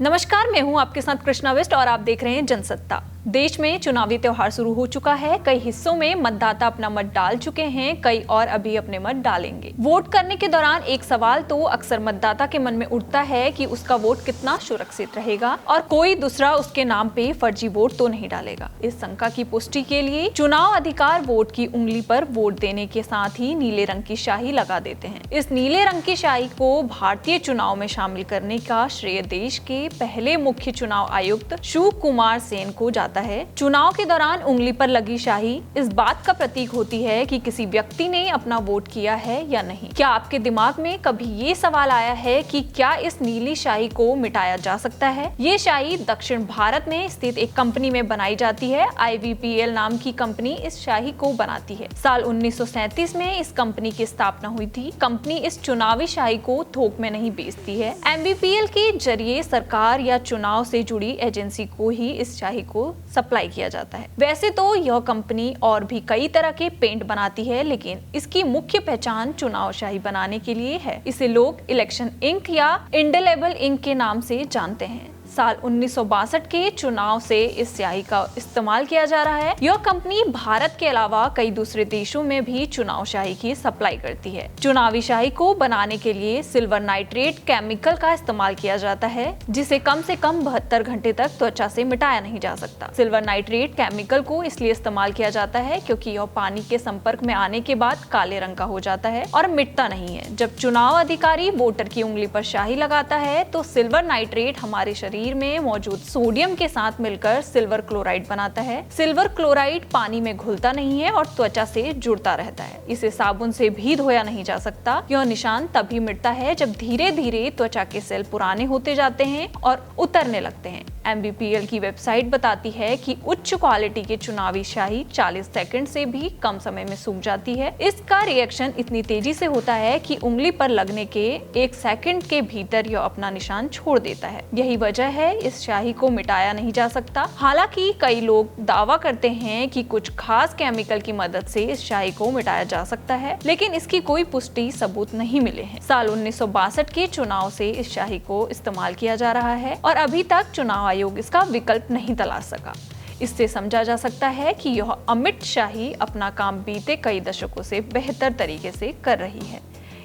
नमस्कार, मैं हूं आपके साथ कृष्णा वेस्ट और आप देख रहे हैं जनसत्ता। देश में चुनावी त्योहार शुरू हो चुका है। कई हिस्सों में मतदाता अपना मत डाल चुके हैं, कई और अभी अपने मत डालेंगे। वोट करने के दौरान एक सवाल तो अक्सर मतदाता के मन में उठता है कि उसका वोट कितना सुरक्षित रहेगा और कोई दूसरा उसके नाम पे फर्जी वोट तो नहीं डालेगा। इस शंका की पुष्टि के लिए चुनाव अधिकार वोट की उंगली पर वोट देने के साथ ही नीले रंग की स्याही लगा देते हैं। इस नीले रंग की स्याही को भारतीय चुनाव में शामिल करने का श्रेय देश के पहले मुख्य चुनाव आयुक्त शिव कुमार सेन को जाता है। चुनाव के दौरान उंगली पर लगी स्याही इस बात का प्रतीक होती है कि किसी व्यक्ति ने अपना वोट किया है या नहीं। क्या आपके दिमाग में कभी ये सवाल आया है कि क्या इस नीली स्याही को मिटाया जा सकता है? ये स्याही दक्षिण भारत में स्थित एक कंपनी में बनाई जाती है। IVPL नाम की कंपनी इस स्याही को बनाती है। साल 1937 में इस कंपनी की स्थापना हुई थी। कंपनी इस चुनावी स्याही को थोक में नहीं बेचती है। MVPL के जरिए सरकार या चुनाव से जुड़ी एजेंसी को ही इस स्याही को सप्लाई किया जाता है। वैसे तो यह कंपनी और भी कई तरह के पेंट बनाती है, लेकिन इसकी मुख्य पहचान चुनाव स्याही बनाने के लिए है। इसे लोग इलेक्शन इंक या इंडेलेबल इंक के नाम से जानते हैं। साल 1962 के चुनाव से इस स्याही का इस्तेमाल किया जा रहा है। यह कंपनी भारत के अलावा कई दूसरे देशों में भी चुनाव स्याही की सप्लाई करती है। चुनावी स्याही को बनाने के लिए सिल्वर नाइट्रेट केमिकल का इस्तेमाल किया जाता है, जिसे कम से कम 72 घंटे तक त्वचा से मिटाया नहीं जा सकता। सिल्वर नाइट्रेट केमिकल को इसलिए इस्तेमाल किया जाता है क्योंकि यह पानी के संपर्क में आने के बाद काले रंग का हो जाता है और मिटता नहीं है। जब चुनाव अधिकारी वोटर की उंगली पर स्याही लगाता है तो सिल्वर नाइट्रेट हमारे शरीर में मौजूद सोडियम के साथ मिलकर सिल्वर क्लोराइड बनाता है। सिल्वर क्लोराइड पानी में घुलता नहीं है और त्वचा से जुड़ता रहता है। इसे साबुन से भी धोया नहीं जा सकता। यह निशान तभी मिटता है जब धीरे धीरे त्वचा के सेल पुराने होते जाते हैं और उतरने लगते हैं। MVPL की वेबसाइट बताती है कि उच्च क्वालिटी के चुनावी स्याही 40 सेकंड से भी कम समय में सूख जाती है। इसका रिएक्शन इतनी तेजी से होता है कि उंगली पर लगने के 1 सेकंड के भीतर यह अपना निशान छोड़ देता है। यही वजह है इस स्याही को मिटाया नहीं जा सकता। हालांकि कई लोग दावा करते हैं कि कुछ खास केमिकल की मदद से इस स्याही को मिटाया जा सकता है, लेकिन इसकी कोई पुष्टि सबूत नहीं मिले हैं। साल 1962 के चुनाव से इस स्याही को इस्तेमाल किया जा रहा है और अभी तक चुनाव आयोग इसका विकल्प नहीं तलाश सका। इससे समझा जा सकता है कि यह अमिट स्याही अपना काम बीते कई दशकों से बेहतर तरीके से कर रही है।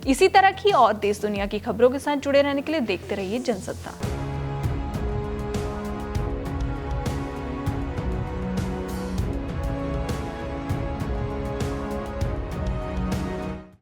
इसी तरह की और देश दुनिया की खबरों के साथ जुड़े रहने के लिए देखते रहिए जनसत्ता।